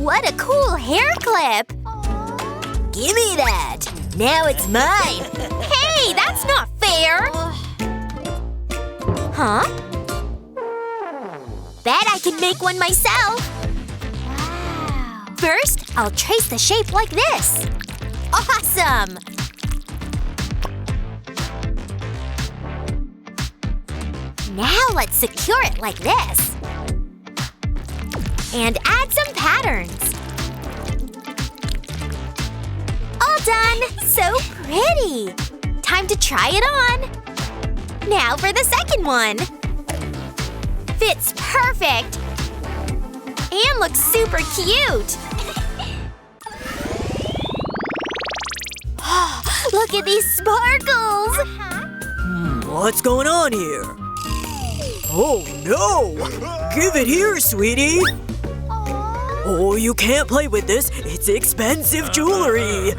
What a cool hair clip! Gimme that! Now it's mine! Hey, that's not fair! Huh? Bet I can make one myself! Wow. First, I'll trace the shape like this. Awesome! Now let's secure it like this. And add some patterns. All done! So pretty! Time to try it on! Now for the second one! Fits perfect! And looks super cute! Look at these sparkles! What's going on here? Oh no! Give it here, sweetie! Oh, you can't play with this. It's expensive jewelry.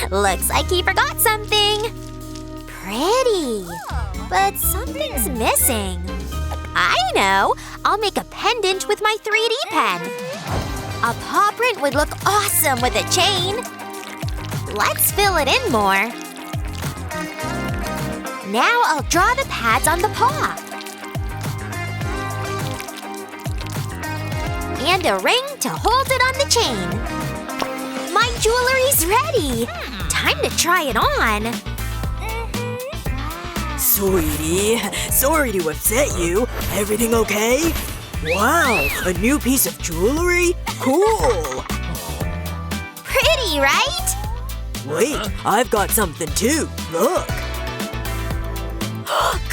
Looks like he forgot something. Pretty. But something's missing. I know! I'll make a pendant with my 3D pen. A paw print would look awesome with a chain. Let's fill it in more. Now I'll draw the pads on the paw. And a ring to hold it on the chain. My jewelry's ready! Time to try it on. Sweetie, sorry to upset you. Everything okay? Wow, a new piece of jewelry? Cool! Pretty, right? Wait, I've got something too. Look.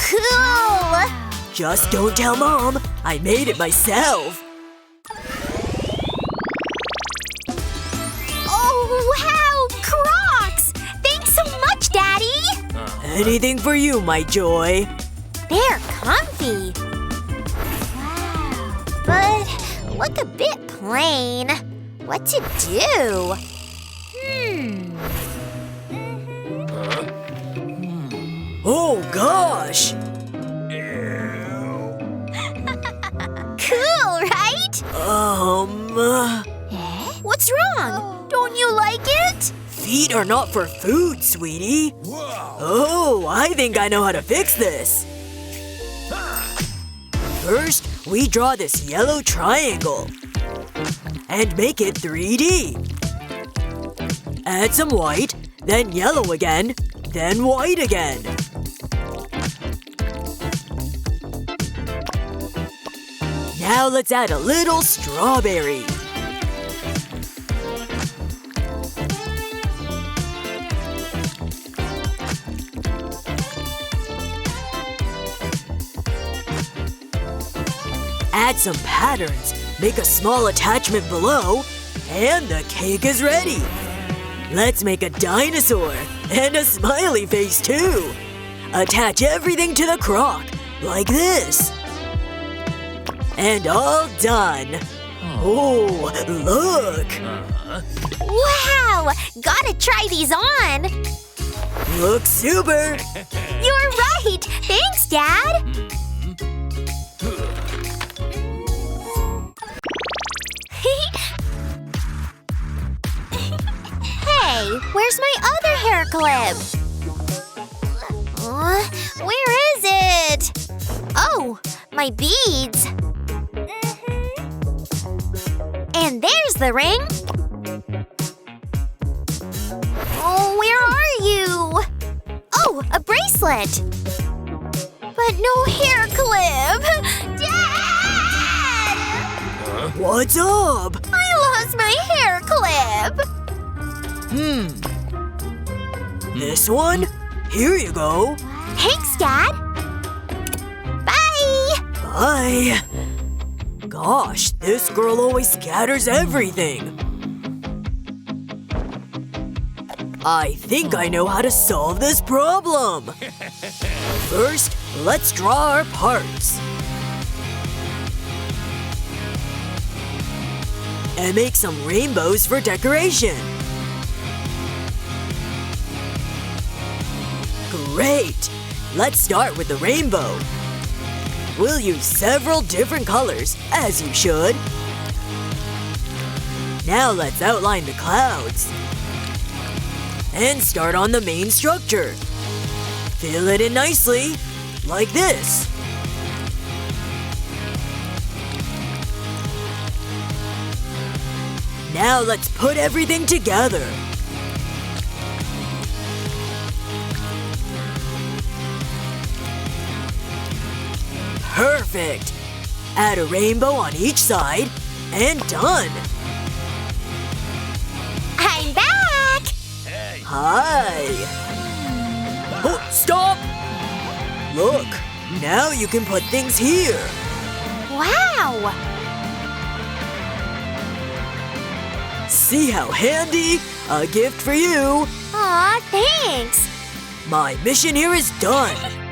Cool! Just don't tell Mom. I made it myself. Oh, wow! Crocs! Thanks so much, Daddy! Anything for you, my joy. They're comfy. Wow. But look a bit plain. What to do? Oh gosh! Cool, right? What's wrong? Don't you like it? Feet are not for food, sweetie. Oh, I think I know how to fix this. First, we draw this yellow triangle. And make it 3D. Add some white, then yellow again, then white again. Now let's add a little strawberry. Add some patterns, make a small attachment below, and the cake is ready! Let's make a dinosaur, and a smiley face too! Attach everything to the crock, like this. And all done! Oh, look! Wow! Gotta try these on! Looks super! You're right! Thanks, Dad! Hey, where's my other hair clip? Where is it? Oh, my beads. And there's the ring. Oh, where are you? Oh, a bracelet. But no hair clip. Dad! What's up? I lost my hair clip. This one? Here you go. Thanks, Dad. Bye! Bye. Gosh, this girl always scatters everything. I think I know how to solve this problem. First, let's draw our parts. And make some rainbows for decoration. Great! Let's start with the rainbow. We'll use several different colors, as you should. Now let's outline the clouds. And start on the main structure. Fill it in nicely, like this. Now let's put everything together. Perfect! Add a rainbow on each side, and done! I'm back! Hi! Oh, stop! Look, now you can put things here. Wow! See how handy? A gift for you! Aw, thanks! My mission here is done.